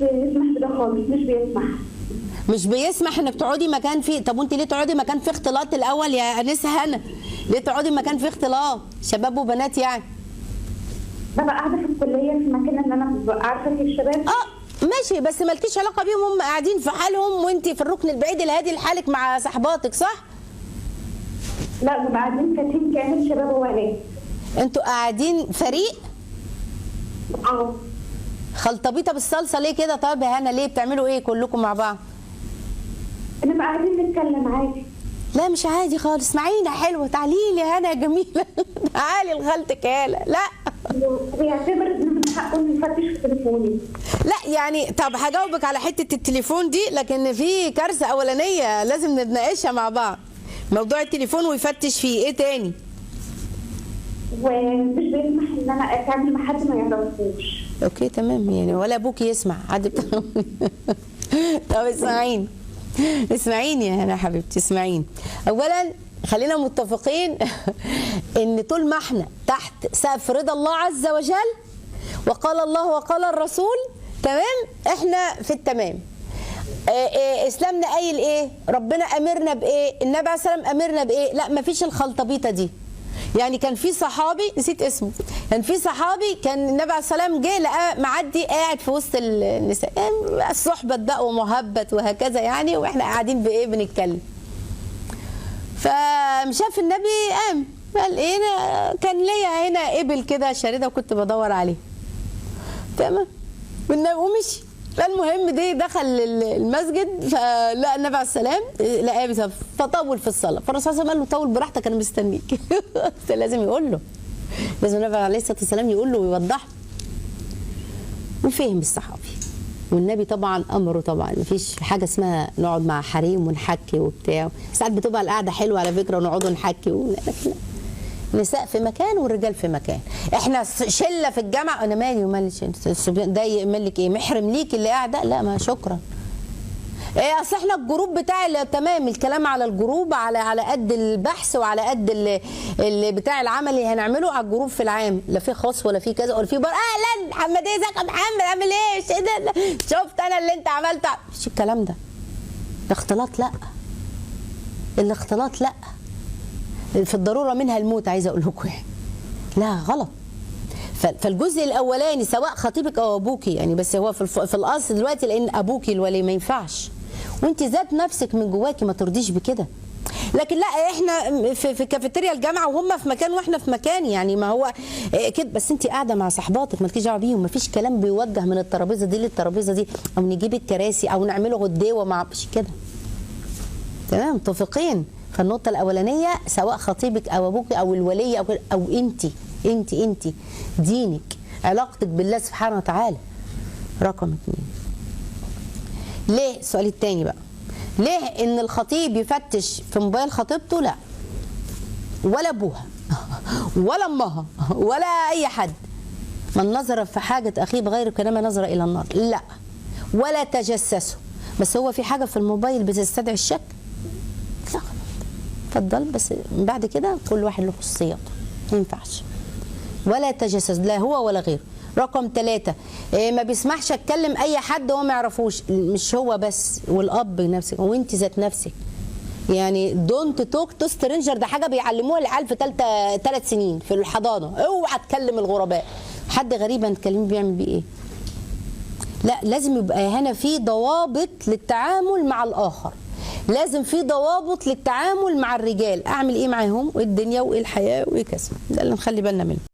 بيسمح بده خالص، مش بيسمح. مش بيسمح انك تقعدي مكان فيه. طب وانت ليه تقعدي مكان فيه اختلاط الاول يا انسه هنا؟ ليه تقعدي مكان فيه اختلاط شباب وبنات يعني؟ ببقى قاعده في الكليه في المكان اللي انا ببقى عارفه فيه الشباب. ماشي، بس مالكيش علاقه بيهم، هم قاعدين في حالهم وانت في الركن البعيد الهادي لحالك مع صحباتك، صح؟ لا، بنبقى قاعدين كتيم كامل شباب وبنات. انتوا قاعدين فريق؟ اه. خلطبيطه بالصلصه ليه كده؟ طب يا هنا ليه بتعملوا ايه كلكم مع بعض؟ بنبقى قاعدين نتكلم عادي. لا مش عادي خالص، اسمعينا حلوه، تعالي لي يا هنا يا جميله تعالي لخالتك يا هلا. لا بيعتبر ان من حقه انه يفتش في تليفوني. لا يعني، طب هجاوبك على حته التليفون دي، لكن في كارثه اولانيه لازم نتناقشها مع بعض. موضوع التليفون ويفتش فيه، ايه تاني؟ ومش بيسمح ان انا اتعامل مع حد ما يعرفوش. اوكي تمام، يعني ولا ابوك يسمع حد طب اسمعيني، اسمعيني يا هنا حبيبتي، اسمعيني. اولا خلينا متفقين ان طول ما احنا تحت سقف رضا الله عز وجل وقال الله وقال الرسول، تمام، احنا في التمام. اسلامنا قايل ايه؟ ربنا امرنا بايه؟ النبي عليه الصلاه والسلام امرنا بايه؟ لا مفيش الخلطبيطه دي. يعني كان في صحابي نسيت اسمه، كان في صحابي كان النبي عليه الصلاه والسلام جه لقاه معدي قاعد في وسط النساء، يعني الصحبه بقى ومهبت وهكذا يعني، واحنا قاعدين بايه بنتكلم. فشاف النبي قام قال ايه، كان ليا هنا ابل كده شارده وكنت بدور عليه، تمام، والنبي ومشي. فالمهم دي دخل المسجد فلقى النبي عليه السلام لقاه بيصلي فطول في الصلاه، فالرسول صلى الله عليه وسلم قال له طول براحتك انا مستنيك لازم يقول له، لازم النبي عليه الصلاه والسلام يقول له ويوضح له. وفهم الصحابي، والنبي طبعا امره، طبعا مفيش حاجه اسمها نقعد مع حريم ونحكي وبتاع، ساعات بتبقى القعده حلوه على فكره ونقعدوا نحكي نساء في مكان والرجال في مكان. احنا شله في الجامعه، انا مالي ومالي ده يعمل لك ايه؟ محرم ليك اللي قاعده؟ لا ما شكرا. ايه اصل احنا الجروب بتاع تمام، الكلام على الجروب على قد البحث وعلى قد اللي بتاع العمل اللي هنعمله على الجروب في العام، لا في خاص ولا في كذا ولا في اهلا محمد، ازيك يا محمد عامل ايه؟ ايه ده؟ شفت انا اللي انت عملته؟ مش الكلام ده. الاختلاط لا، الاختلاط لا، في الضروره منها الموت، عايزه اقول لكم يعني. لا غلط. فالجزء الاولاني سواء خطيبك او ابوكي يعني، بس هو في الاصل دلوقتي لان ابوكي الولي ما ينفعش، وانت ذات نفسك من جواكي ما ترضيش بكده. لكن لا احنا في كافيتيريا الجامعه وهم في مكان واحنا في مكان، يعني ما هو كده، بس انت قاعده مع صحباتك مالكيش دعوه بيهم، ما فيش كلام بيوجه من الترابيزه دي للترابيزه دي، او نجيب الكراسي او نعمله غداوه مع، مش كده. تمام متفقين؟ فالنقطة الأولانية سواء خطيبك أو أبوك أو الولي أو أنت دينك، علاقتك بالله سبحانه وتعالى. رقم 2. ليه؟ السؤال الثاني بقى، ليه إن الخطيب يفتش في موبايل خطيبته؟ لا، ولا أبوها ولا أمها ولا أي حد. من نظر في حاجة أخيه بغير كلام نظر إلى النار، لا، ولا تجسسوا. بس هو في حاجة في الموبايل بتستدعي الشك؟ لا، اتفضل، بس بعد كده كل واحد له خصوصياته، ما ينفعش. ولا تجسس لا هو ولا غيره. رقم 3، ما بيسمحش اتكلم اي حد هو ما يعرفوش، مش هو بس، والاب نفسك وانت ذات نفسك. يعني دونت توك تو سترينجر، ده حاجه بيعلموها العيال في 3 سنين في الحضانه، اوعى تكلم الغرباء، حد غريب هنتكلم بيعمل بيه ايه؟ لا، لازم يبقى هنا في ضوابط للتعامل مع الاخر، لازم في ضوابط للتعامل مع الرجال، اعمل ايه معاهم وايه الدنيا وايه الحياه وايه كذا، ده اللي نخلي بالنا منه.